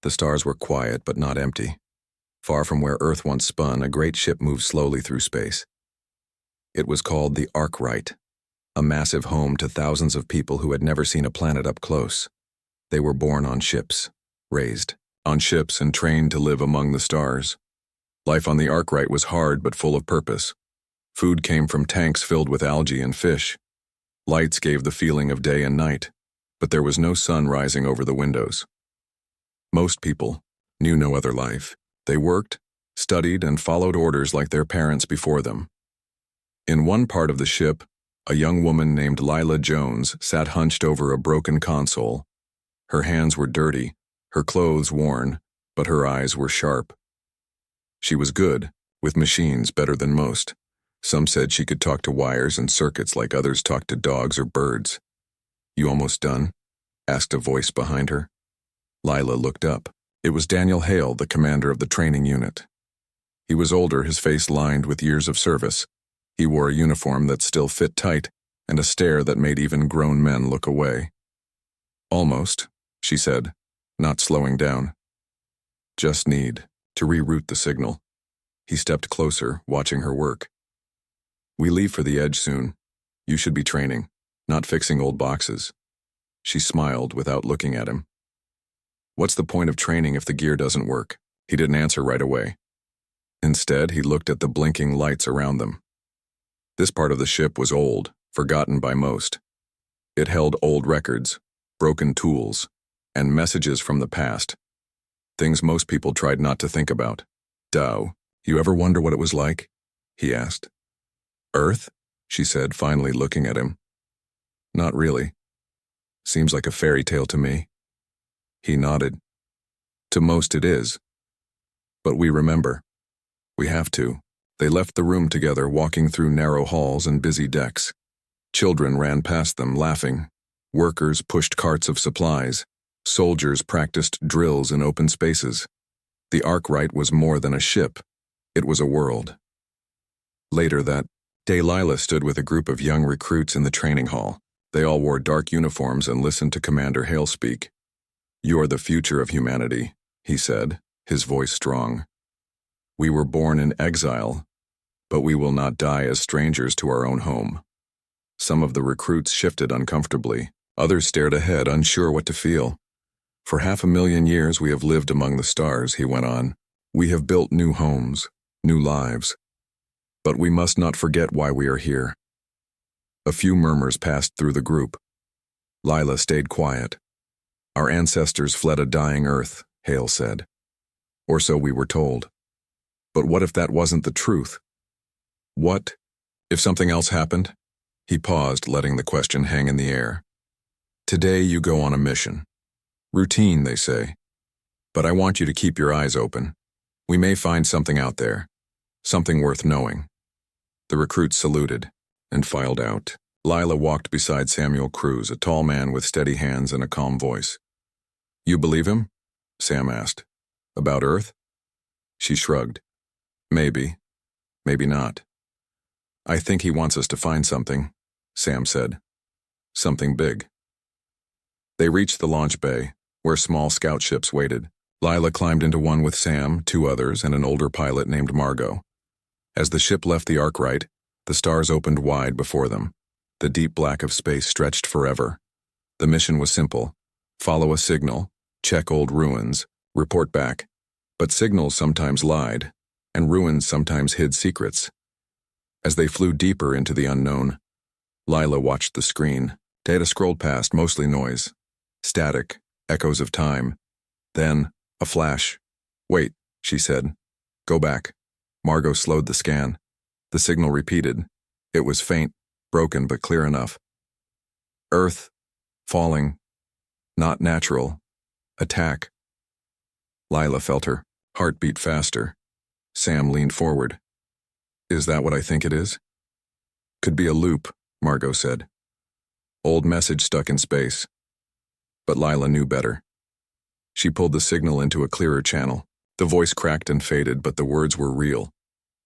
The stars were quiet but not empty. Far from where Earth once spun, a great ship moved slowly through space. It was called the Arkwright, a massive home to thousands of people who had never seen a planet up close. They were born on ships, raised on ships and trained to live among the stars. Life on the Arkwright was hard but full of purpose. Food came from tanks filled with algae and fish. Lights gave the feeling of day and night, but there was no sun rising over the windows. Most people knew no other life. They worked, studied, and followed orders like their parents before them. In one part of the ship, a young woman named Lila Jones sat hunched over a broken console. Her hands were dirty, her clothes worn, but her eyes were sharp. She was good, with machines better than most. Some said she could talk to wires and circuits like others talked to dogs or birds. "You almost done?" asked a voice behind her. Lila looked up. It was Daniel Hale, the commander of the training unit. He was older, his face lined with years of service. He wore a uniform that still fit tight and a stare that made even grown men look away. "Almost," she said, not slowing down. "Just need to reroute the signal." He stepped closer, watching her work. "We leave for the edge soon. You should be training, not fixing old boxes." She smiled without looking at him. "What's the point of training if the gear doesn't work?" He didn't answer right away. Instead, he looked at the blinking lights around them. This part of the ship was old, forgotten by most. It held old records, broken tools, and messages from the past. Things most people tried not to think about. "Dow, you ever wonder what it was like?" he asked. "Earth?" she said, finally looking at him. "Not really. Seems like a fairy tale to me." He nodded. "To most it is. But we remember. We have to." They left the room together, walking through narrow halls and busy decks. Children ran past them, laughing. Workers pushed carts of supplies. Soldiers practiced drills in open spaces. The Arkwright was more than a ship. It was a world. Later that day, Lila stood with a group of young recruits in the training hall. They all wore dark uniforms and listened to Commander Hale speak. "You're the future of humanity," he said, his voice strong. "We were born in exile, but we will not die as strangers to our own home." Some of the recruits shifted uncomfortably. Others stared ahead, unsure what to feel. "For 500,000 years we have lived among the stars," he went on. "We have built new homes, new lives. But we must not forget why we are here." A few murmurs passed through the group. Lila stayed quiet. "Our ancestors fled a dying Earth," Hale said. "Or so we were told. But what if that wasn't the truth? What if something else happened?" He paused, letting the question hang in the air. "Today you go on a mission. Routine, they say. But I want you to keep your eyes open. We may find something out there. Something worth knowing." The recruits saluted and filed out. Lila walked beside Samuel Cruz, a tall man with steady hands and a calm voice. "You believe him?" Sam asked. "About Earth?" She shrugged. "Maybe. Maybe not." "I think he wants us to find something," Sam said. "Something big." They reached the launch bay, where small scout ships waited. Lila climbed into one with Sam, two others, and an older pilot named Margot. As the ship left the Arkwright, the stars opened wide before them. The deep black of space stretched forever. The mission was simple. Follow a signal, check old ruins, report back. But signals sometimes lied, and ruins sometimes hid secrets. As they flew deeper into the unknown, Lila watched the screen. Data scrolled past, mostly noise. Static, echoes of time. Then, a flash. "Wait," she said. "Go back." Margot slowed the scan. The signal repeated. It was faint, broken, but clear enough. "Earth. Falling. Not natural. Attack." Lila felt her heart beat faster. Sam leaned forward. "Is that what I think it is?" "Could be a loop," Margot said. "Old message stuck in space." But Lila knew better. She pulled the signal into a clearer channel. The voice cracked and faded, but the words were real.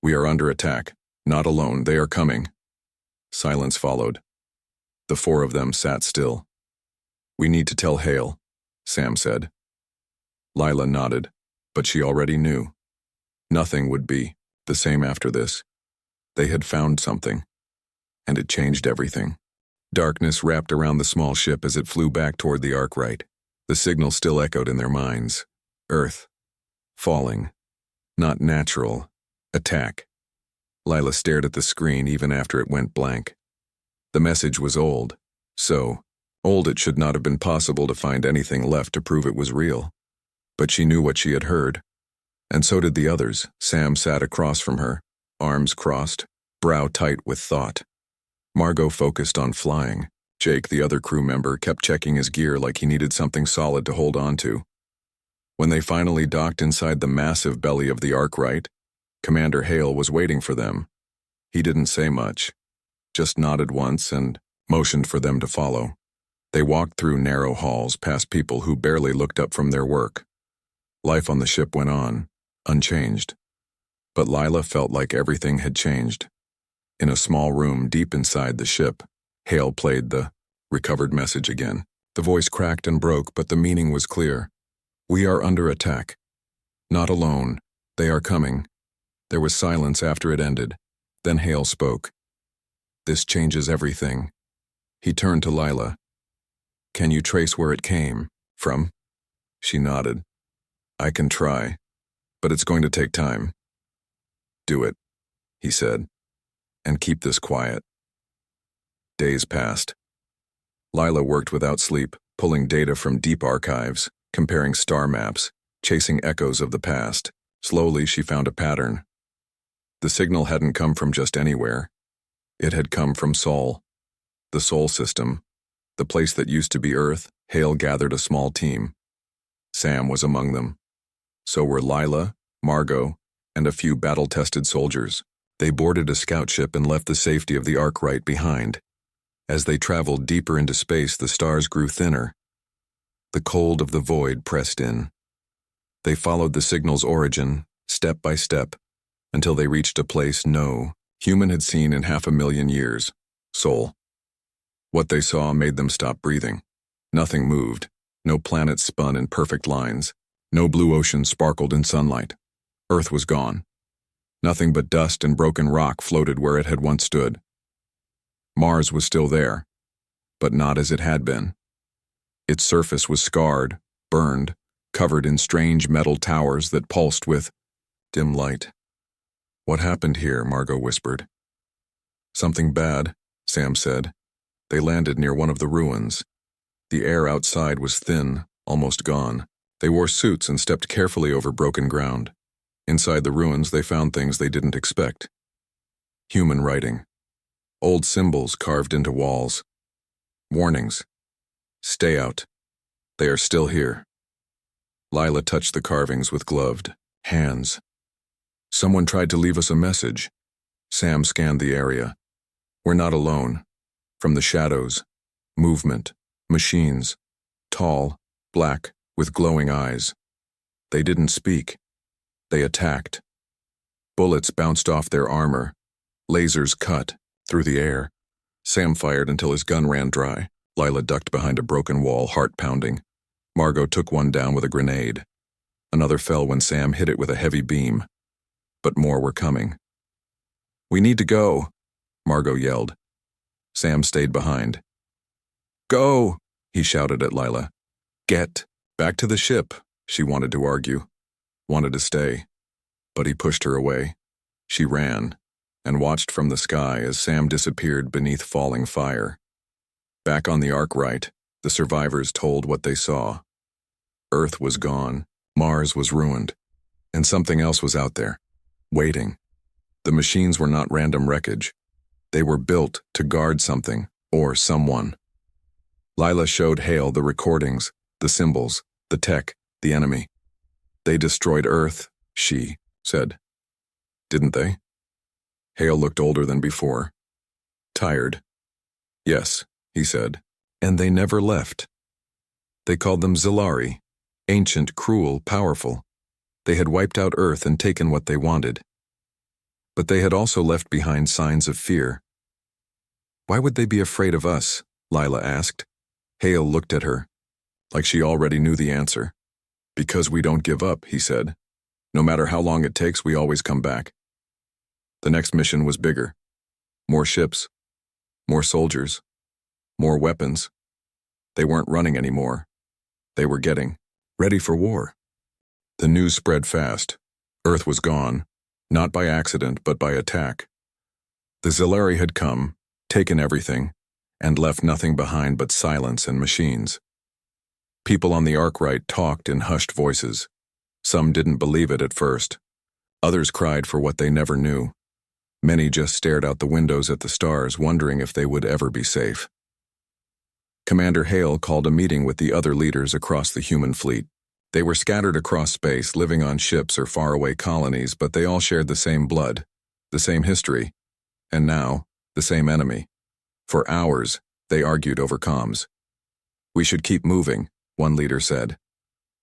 "We are under attack. Not alone. They are coming." Silence followed. The four of them sat still. "We need to tell Hale," Sam said. Lila nodded, but she already knew. Nothing would be the same after this. They had found something, and it changed everything. Darkness wrapped around the small ship as it flew back toward the Arkwright. The signal still echoed in their minds. Earth. Falling. Not natural. Attack. Lila stared at the screen even after it went blank. The message was old. So old it should not have been possible to find anything left to prove it was real. But she knew what she had heard. And so did the others. Sam sat across from her, arms crossed, brow tight with thought. Margot focused on flying. Jake, the other crew member, kept checking his gear like he needed something solid to hold on to. When they finally docked inside the massive belly of the Arkwright, Commander Hale was waiting for them. He didn't say much, just nodded once and motioned for them to follow. They walked through narrow halls past people who barely looked up from their work. Life on the ship went on, unchanged. But Lila felt like everything had changed. In a small room deep inside the ship, Hale played the recovered message again. The voice cracked and broke, but the meaning was clear. We are under attack. Not alone. They are coming. There was silence after it ended. Then Hale spoke. This changes everything. He turned to Lila. Can you trace where it came from? She nodded. I can try, but it's going to take time. Do it, he said, and keep this quiet. Days passed. Lila worked without sleep, pulling data from deep archives, comparing star maps, chasing echoes of the past. Slowly, she found a pattern. The signal hadn't come from just anywhere. It had come from Sol. The Sol system, the place that used to be Earth. Hale gathered a small team. Sam was among them. So were Lila, Margot, and a few battle-tested soldiers. They boarded a scout ship and left the safety of the Arkwright behind. As they traveled deeper into space, the stars grew thinner. The cold of the void pressed in. They followed the signal's origin, step by step, until they reached a place no human had seen in 500,000 years. Sol. What they saw made them stop breathing. Nothing moved. No planets spun in perfect lines. No blue ocean sparkled in sunlight. Earth was gone. Nothing but dust and broken rock floated where it had once stood. Mars was still there, but not as it had been. Its surface was scarred, burned, covered in strange metal towers that pulsed with dim light. What happened here? Margot whispered. Something bad, Sam said. They landed near one of the ruins. The air outside was thin, almost gone. They wore suits and stepped carefully over broken ground. Inside the ruins, they found things they didn't expect. Human writing. Old symbols carved into walls. Warnings. Stay out. They are still here. Lila touched the carvings with gloved hands. Someone tried to leave us a message. Sam scanned the area. We're not alone. From the shadows, movement, machines, tall, black, with glowing eyes. They didn't speak. They attacked. Bullets bounced off their armor. Lasers cut through the air. Sam fired until his gun ran dry. Lila ducked behind a broken wall, heart pounding. Margot took one down with a grenade. Another fell when Sam hit it with a heavy beam. But more were coming. We need to go, Margot yelled. Sam stayed behind. Go, he shouted at Lila. Get back to the ship, she wanted to argue. Wanted to stay. But he pushed her away. She ran, and watched from the sky as Sam disappeared beneath falling fire. Back on the Arkwright, the survivors told what they saw. Earth was gone, Mars was ruined, and something else was out there, waiting. The machines were not random wreckage. They were built to guard something, or someone. Lila showed Hale the recordings, the symbols, the tech, the enemy. They destroyed Earth, she said. Didn't they? Hale looked older than before. Tired. Yes, he said. And they never left. They called them Zilari. Ancient, cruel, powerful. They had wiped out Earth and taken what they wanted. But they had also left behind signs of fear. Why would they be afraid of us? Lila asked. Hale looked at her, like she already knew the answer. Because we don't give up, he said. No matter how long it takes, we always come back. The next mission was bigger. More ships, more soldiers, more weapons. They weren't running anymore. They were getting ready for war. The news spread fast. Earth was gone, not by accident, but by attack. The Zilari had come, taken everything, and left nothing behind but silence and machines. People on the Arkwright talked in hushed voices. Some didn't believe it at first. Others cried for what they never knew. Many just stared out the windows at the stars, wondering if they would ever be safe. Commander Hale called a meeting with the other leaders across the human fleet. They were scattered across space, living on ships or faraway colonies, but they all shared the same blood, the same history, and now, the same enemy. For hours, they argued over comms. "We should keep moving," one leader said.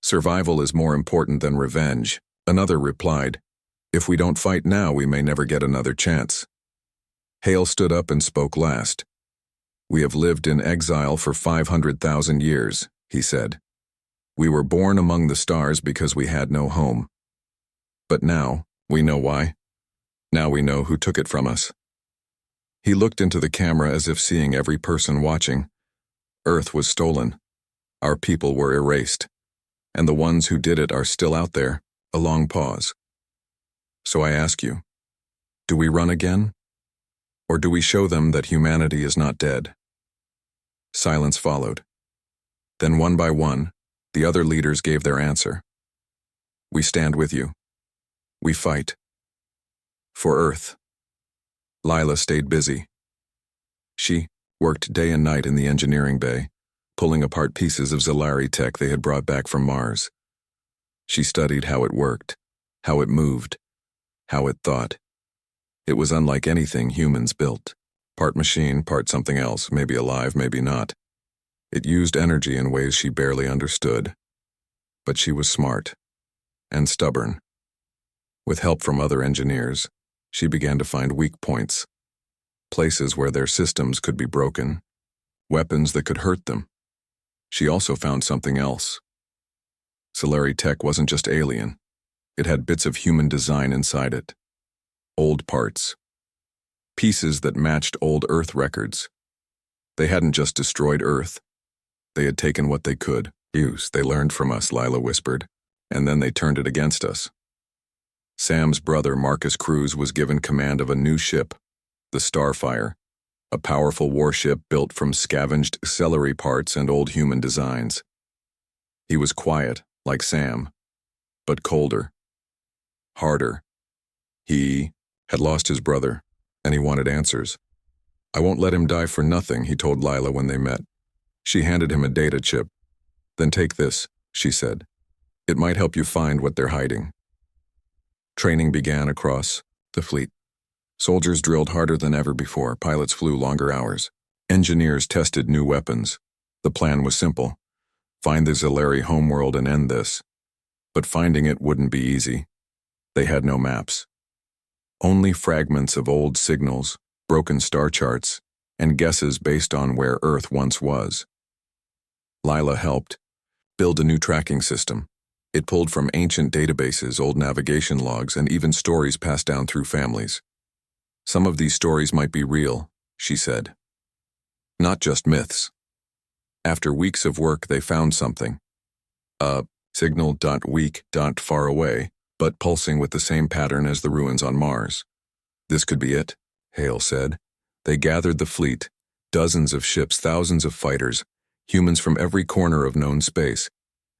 "Survival is more important than revenge," another replied. "If we don't fight now, we may never get another chance." Hale stood up and spoke last. "We have lived in exile for 500,000 years, he said. "We were born among the stars because we had no home. But now, we know why. Now we know who took it from us." He looked into the camera as if seeing every person watching. Earth was stolen. Our people were erased. And the ones who did it are still out there. A long pause. "So I ask you, do we run again? Or do we show them that humanity is not dead?" Silence followed. Then one by one, the other leaders gave their answer. "We stand with you. We fight. For Earth." Lila stayed busy. She worked day and night in the engineering bay, pulling apart pieces of Zilari tech they had brought back from Mars. She studied how it worked, how it moved, how it thought. It was unlike anything humans built. Part machine, part something else, maybe alive, maybe not. It used energy in ways she barely understood. But she was smart and stubborn. With help from other engineers, she began to find weak points, places where their systems could be broken, weapons that could hurt them. She also found something else. Zilari tech wasn't just alien. It had bits of human design inside it. Old parts. Pieces that matched old Earth records. They hadn't just destroyed Earth. They had taken what they could use. "They learned from us," Lila whispered, "and then they turned it against us." Sam's brother, Marcus Cruz, was given command of a new ship, the Starfire, a powerful warship built from scavenged celery parts and old human designs. He was quiet, like Sam, but colder, harder. He had lost his brother, and he wanted answers. "I won't let him die for nothing," he told Lila when they met. She handed him a data chip. "Then take this," she said. "It might help you find what they're hiding." Training began across the fleet. Soldiers drilled harder than ever before. Pilots flew longer hours. Engineers tested new weapons. The plan was simple. Find the Zilari homeworld and end this. But finding it wouldn't be easy. They had no maps. Only fragments of old signals, broken star charts, and guesses based on where Earth once was. Lila helped build a new tracking system. It pulled from ancient databases, old navigation logs, and even stories passed down through families. "Some of these stories might be real," she said. "Not just myths." After weeks of work, they found something. A signal weak far away, but pulsing with the same pattern as the ruins on Mars. "This could be it," Hale said. They gathered the fleet, dozens of ships, thousands of fighters, humans from every corner of known space.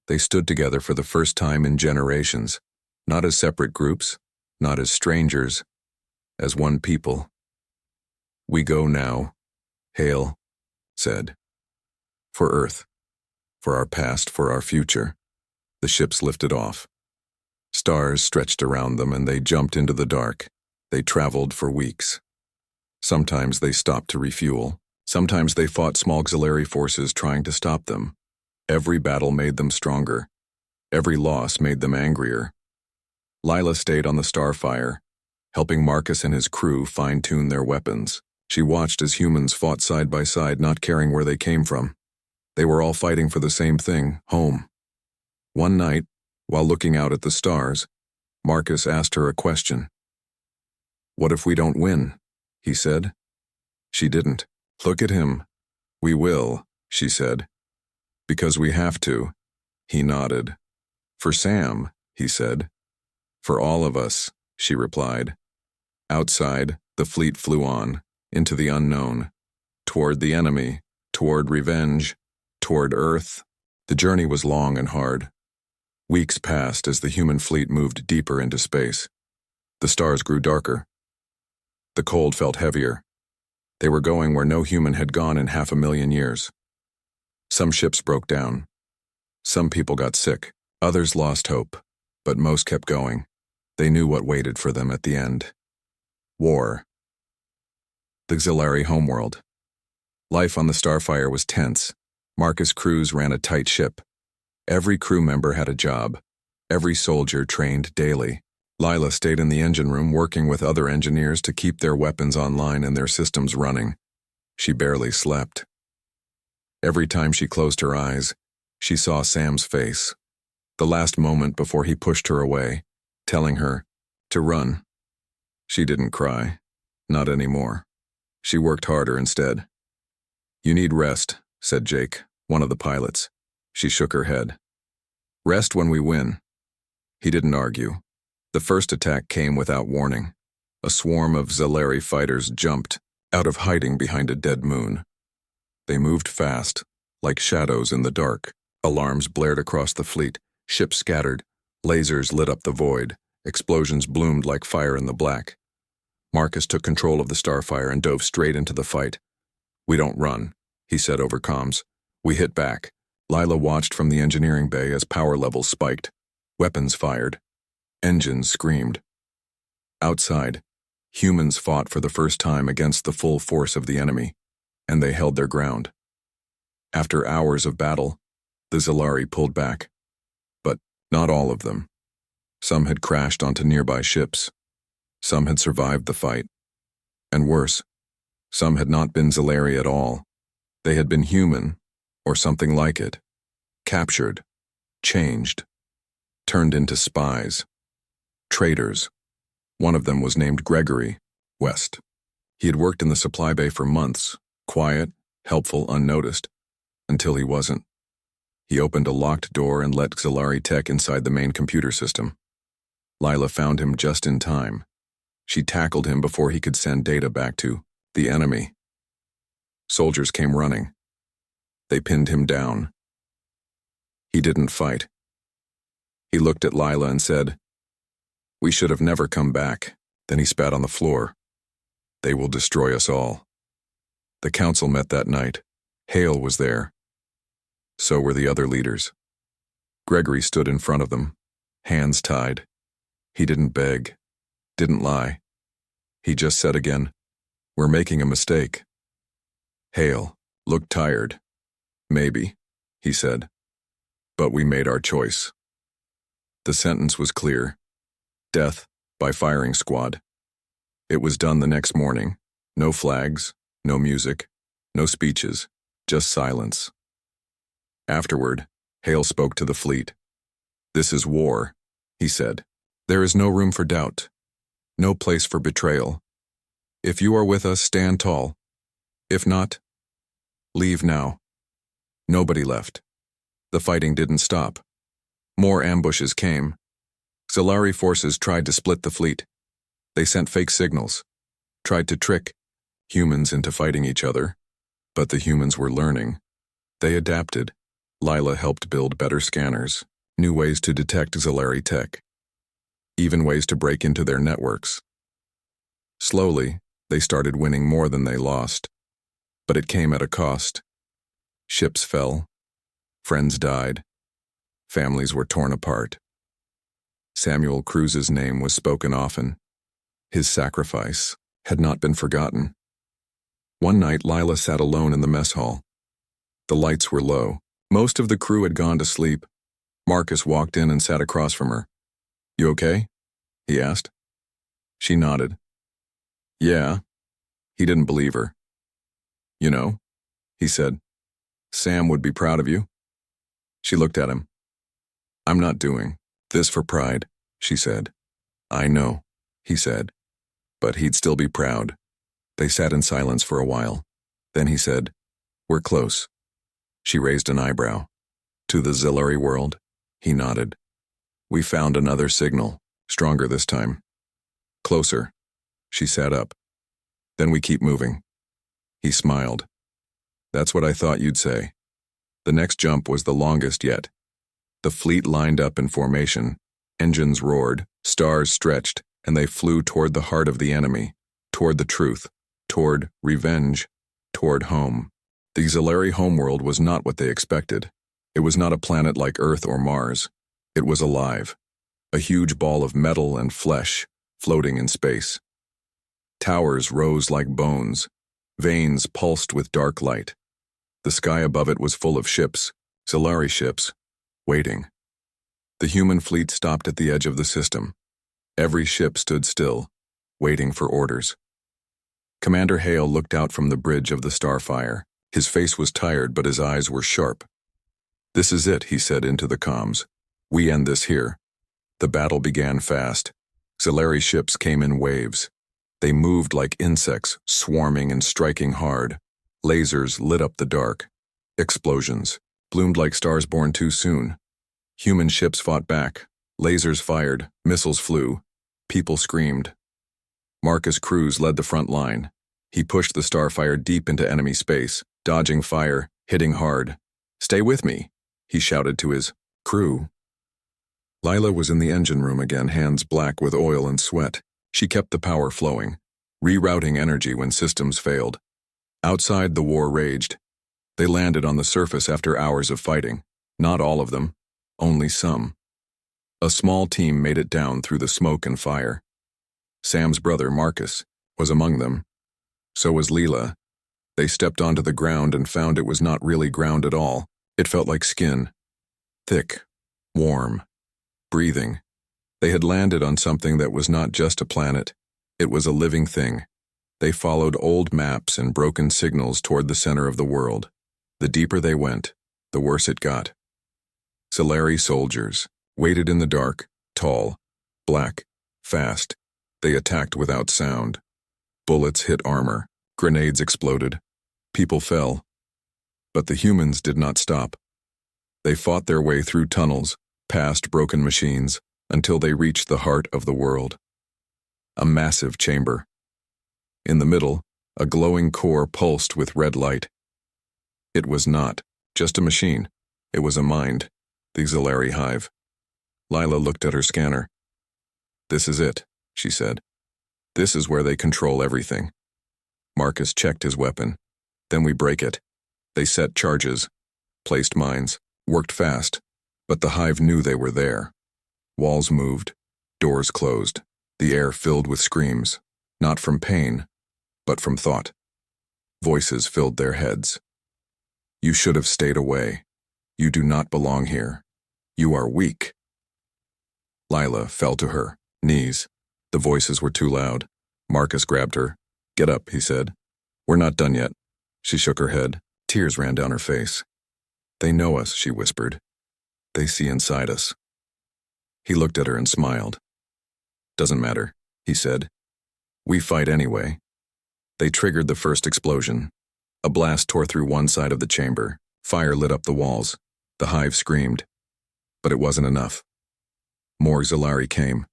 They stood together for the first time in generations, not as separate groups, not as strangers, as one people. "We go now," Hale said. "For Earth, for our past, for our future." The ships lifted off. Stars stretched around them and they jumped into the dark. They traveled for weeks. Sometimes they stopped to refuel. Sometimes they fought small auxiliary forces trying to stop them. Every battle made them stronger. Every loss made them angrier. Lila stayed on the Starfire, helping Marcus and his crew fine-tune their weapons. She watched as humans fought side by side, not caring where they came from. They were all fighting for the same thing, home. One night, While looking out at the stars, Marcus asked her a question. "What if we don't win?" he said. She didn't. "Look at him. We will," she said. "Because we have to." He nodded. "For Sam," he said. "For all of us," she replied. Outside, the fleet flew on, into the unknown, toward the enemy, toward revenge, toward Earth. The journey was long and hard. Weeks passed as the human fleet moved deeper into space. The stars grew darker. The cold felt heavier. They were going where no human had gone in 500,000 years. Some ships broke down. Some people got sick. Others lost hope, but most kept going. They knew what waited for them at the end. War. The Xilari homeworld. Life on the Starfire was tense. Marcus' crews ran a tight ship. Every crew member had a job. Every soldier trained daily. Lila stayed in the engine room working with other engineers to keep their weapons online and their systems running. She barely slept. Every time she closed her eyes, she saw Sam's face. The last moment before he pushed her away, telling her to run. She didn't cry. Not anymore. She worked harder instead. "You need rest," said Jake, one of the pilots. She shook her head. "Rest when we win." He didn't argue. The first attack came without warning. A swarm of Xilari fighters jumped, out of hiding behind a dead moon. They moved fast, like shadows in the dark. Alarms blared across the fleet. Ships scattered. Lasers lit up the void. Explosions bloomed like fire in the black. Marcus took control of the Starfire and dove straight into the fight. "We don't run," he said over comms. "We hit back." Lila watched from the engineering bay as power levels spiked. Weapons fired. Engines screamed. Outside, humans fought for the first time against the full force of the enemy, and they held their ground. After hours of battle, the Xilari pulled back. But not all of them. Some had crashed onto nearby ships. Some had survived the fight. And worse, some had not been Xilari at all. They had been human, or something like it. Captured, changed, turned into spies. Traitors. One of them was named Gregory West. He had worked in the supply bay for months, quiet, helpful, unnoticed, until he wasn't. He opened a locked door and let Xilari tech inside the main computer system. Lila found him just in time. She tackled him before he could send data back to the enemy. Soldiers came running. They pinned him down. He didn't fight. He looked at Lila and said, "We should have never come back." Then he spat on the floor. "They will destroy us all." The council met that night. Hale was there. So were the other leaders. Gregory stood in front of them, hands tied. He didn't beg, didn't lie. He just said again, "We're making a mistake." Hale looked tired. "Maybe," he said, "but we made our choice." The sentence was clear. Death by firing squad. It was done the next morning. No flags, no music, no speeches, just silence. Afterward, Hale spoke to the fleet. "This is war," he said. "There is no room for doubt, no place for betrayal. If you are with us, stand tall. If not, leave now." Nobody left. The fighting didn't stop. More ambushes came. Xilari forces tried to split the fleet. They sent fake signals, tried to trick humans into fighting each other. But the humans were learning. They adapted. Lila helped build better scanners, new ways to detect Xilari tech, even ways to break into their networks. Slowly, they started winning more than they lost. But it came at a cost. Ships fell. Friends died. Families were torn apart. Samuel Cruz's name was spoken often. His sacrifice had not been forgotten. One night, Lila sat alone in the mess hall. The lights were low. Most of the crew had gone to sleep. Marcus walked in and sat across from her. "You okay?" he asked. She nodded. "Yeah." He didn't believe her. "You know," he said, "Sam would be proud of you." She looked at him. "I'm not doing This for pride, she said. I know, he said. But he'd still be proud. They sat in silence for a while. Then he said, We're close. She raised an eyebrow. To the Zillari world? He nodded. We found another signal, stronger this time. Closer. She sat up. Then we keep moving. He smiled. That's what I thought you'd say. The next jump was the longest yet. The fleet lined up in formation. Engines roared, stars stretched, and they flew toward the heart of the enemy, toward the truth, toward revenge, toward home. The Zillari homeworld was not what they expected. It was not a planet like Earth or Mars. It was alive, a huge ball of metal and flesh floating in space. Towers rose like bones, veins pulsed with dark light. The sky above it was full of ships, Zillari ships, waiting. The human fleet stopped at the edge of the system. Every ship stood still, waiting for orders. Commander Hale looked out from the bridge of the Starfire. His face was tired, but his eyes were sharp. This is it, he said into the comms. We end this here. The battle began fast. Zillari ships came in waves. They moved like insects, swarming and striking hard. Lasers lit up the dark. Explosions bloomed like stars born too soon. Human ships fought back. Lasers fired, missiles flew. People screamed. Marcus Cruz led the front line. He pushed the Starfire deep into enemy space, dodging fire, hitting hard. Stay with me, he shouted to his crew. Lila was in the engine room again, hands black with oil and sweat. She kept the power flowing, rerouting energy when systems failed. Outside, the war raged. They landed on the surface after hours of fighting. Not all of them, only some. A small team made it down through the smoke and fire. Sam's brother, Marcus, was among them. So was Leela. They stepped onto the ground and found it was not really ground at all. It felt like skin. Thick, warm, breathing. They had landed on something that was not just a planet. It was a living thing. They followed old maps and broken signals toward the center of the world. The deeper they went, the worse it got. Zillari soldiers waited in the dark, tall, black, fast. They attacked without sound. Bullets hit armor. Grenades exploded. People fell. But the humans did not stop. They fought their way through tunnels, past broken machines, until they reached the heart of the world. A massive chamber. In the middle, a glowing core pulsed with red light. It was not just a machine. It was a mind, the Zillari hive. Lila looked at her scanner. This is it, she said. This is where they control everything. Marcus checked his weapon. Then we break it. They set charges, placed mines, worked fast, but the hive knew they were there. Walls moved, doors closed, the air filled with screams, not from pain, but from thought. Voices filled their heads. You should have stayed away. You do not belong here. You are weak. Lila fell to her knees. The voices were too loud. Marcus grabbed her. Get up, he said. We're not done yet. She shook her head. Tears ran down her face. They know us, she whispered. They see inside us. He looked at her and smiled. Doesn't matter, he said. We fight anyway. They triggered the first explosion. A blast tore through one side of the chamber. Fire lit up the walls. The hive screamed. But it wasn't enough. More Zillari came.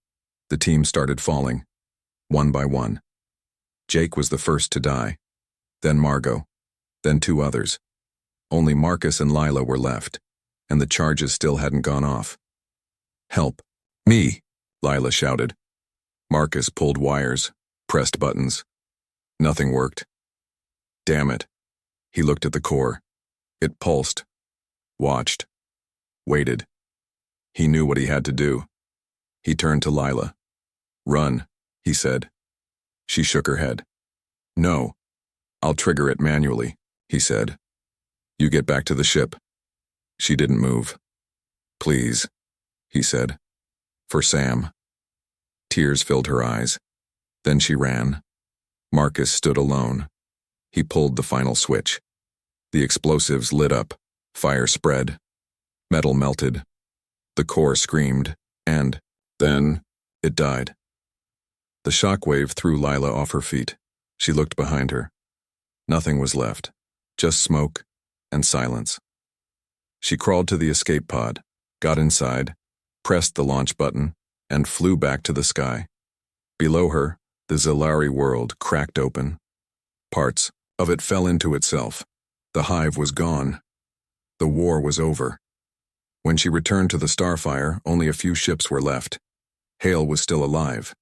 The team started falling, one by one. Jake was the first to die. Then Margot. Then two others. Only Marcus and Lila were left, and the charges still hadn't gone off. Help. Me, Lila shouted. Marcus pulled wires, pressed buttons. Nothing worked. Damn it. He looked at the core. It pulsed. Watched. Waited. He knew what he had to do. He turned to Lila. Run, he said. She shook her head. No. I'll trigger it manually, he said. You get back to the ship. She didn't move. Please, he said. For Sam. Tears filled her eyes. Then she ran. Marcus stood alone. He pulled the final switch. The explosives lit up. Fire spread. Metal melted. The core screamed. And then it died. The shockwave threw Lila off her feet. She looked behind her. Nothing was left, just smoke and silence. She crawled to the escape pod, got inside, pressed the launch button, and flew back to the sky. Below her, the Zilari world cracked open. Parts of it fell into itself. The hive was gone. The war was over. When she returned to the Starfire, only a few ships were left. Hale was still alive.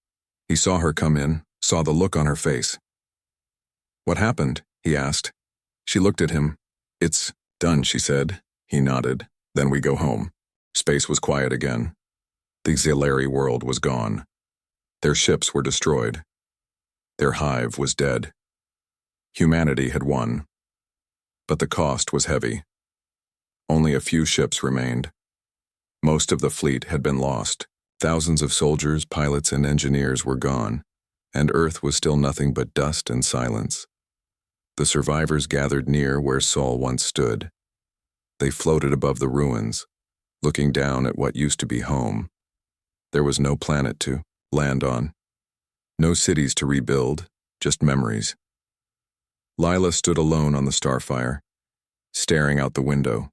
He saw her come in, saw the look on her face. "What happened?" he asked. She looked at him. "It's done," she said. He nodded. "Then we go home." Space was quiet again. The Zilari world was gone. Their ships were destroyed. Their hive was dead. Humanity had won. But the cost was heavy. Only a few ships remained. Most of the fleet had been lost. Thousands of soldiers, pilots, and engineers were gone, and Earth was still nothing but dust and silence. The survivors gathered near where Saul once stood. They floated above the ruins, looking down at what used to be home. There was no planet to land on, no cities to rebuild, just memories. Lila stood alone on the Starfire, staring out the window.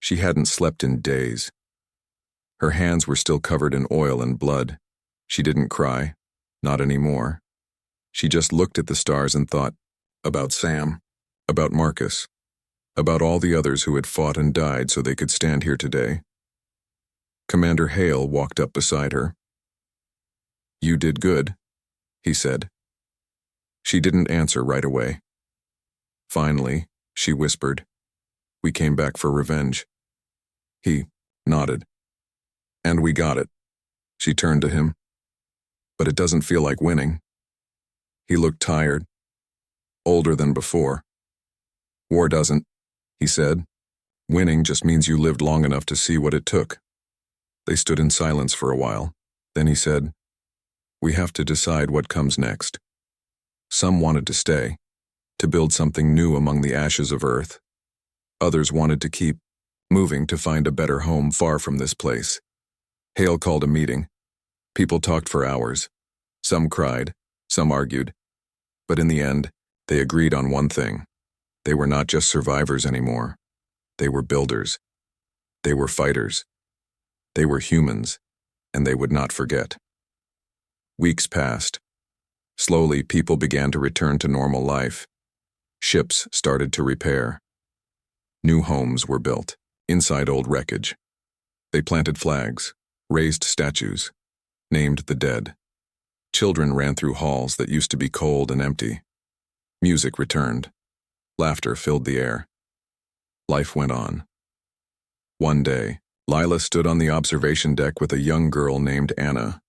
She hadn't slept in days. Her hands were still covered in oil and blood. She didn't cry, not anymore. She just looked at the stars and thought about Sam, about Marcus, about all the others who had fought and died so they could stand here today. Commander Hale walked up beside her. "You did good," he said. She didn't answer right away. Finally, she whispered, "We came back for revenge." He nodded. "And we got it." She turned to him. "But it doesn't feel like winning." He looked tired, older than before. "War doesn't," he said. "Winning just means you lived long enough to see what it took." They stood in silence for a while. Then he said, "We have to decide what comes next." Some wanted to stay, to build something new among the ashes of Earth. Others wanted to keep moving to find a better home far from this place. Hale called a meeting. People talked for hours. Some cried, some argued. But in the end, they agreed on one thing. They were not just survivors anymore. They were builders. They were fighters. They were humans, and they would not forget. Weeks passed. Slowly, people began to return to normal life. Ships started to repair. New homes were built, inside old wreckage. They planted flags, raised statues, named the dead. Children ran through halls that used to be cold and empty. Music returned. Laughter filled the air. Life went on. One day, Lila stood on the observation deck with a young girl named Anna.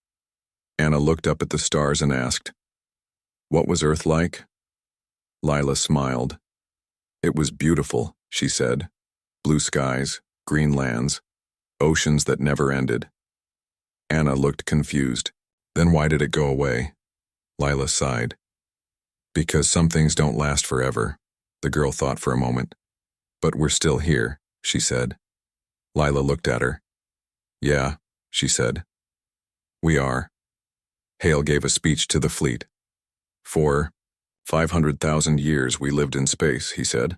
Anna looked up at the stars and asked, "What was Earth like?" Lila smiled. "It was beautiful," she said. "Blue skies, green lands, oceans that never ended." Anna looked confused. "Then why did it go away?" Lila sighed. "Because some things don't last forever," the girl thought for a moment. "But we're still here," she said. Lila looked at her. "Yeah," she said. "We are." Hale gave a speech to the fleet. "For 500,000 years we lived in space," he said.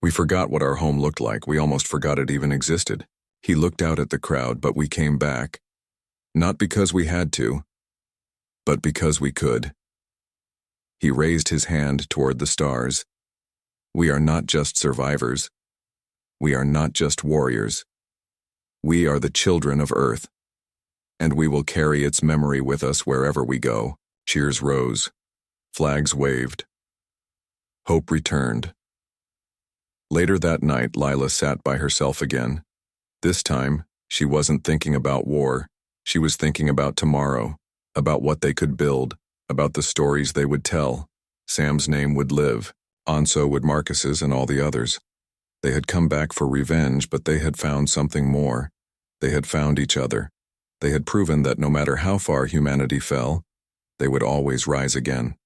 "We forgot what our home looked like. We almost forgot it even existed." He looked out at the crowd, "But we came back. Not because we had to, but because we could." He raised his hand toward the stars. "We are not just survivors. We are not just warriors. We are the children of Earth, and we will carry its memory with us wherever we go." Cheers rose. Flags waved. Hope returned. Later that night, Lila sat by herself again. This time, she wasn't thinking about war. She was thinking about tomorrow, about what they could build, about the stories they would tell. Sam's name would live. So would Marcus's and all the others. They had come back for revenge, but they had found something more. They had found each other. They had proven that no matter how far humanity fell, they would always rise again.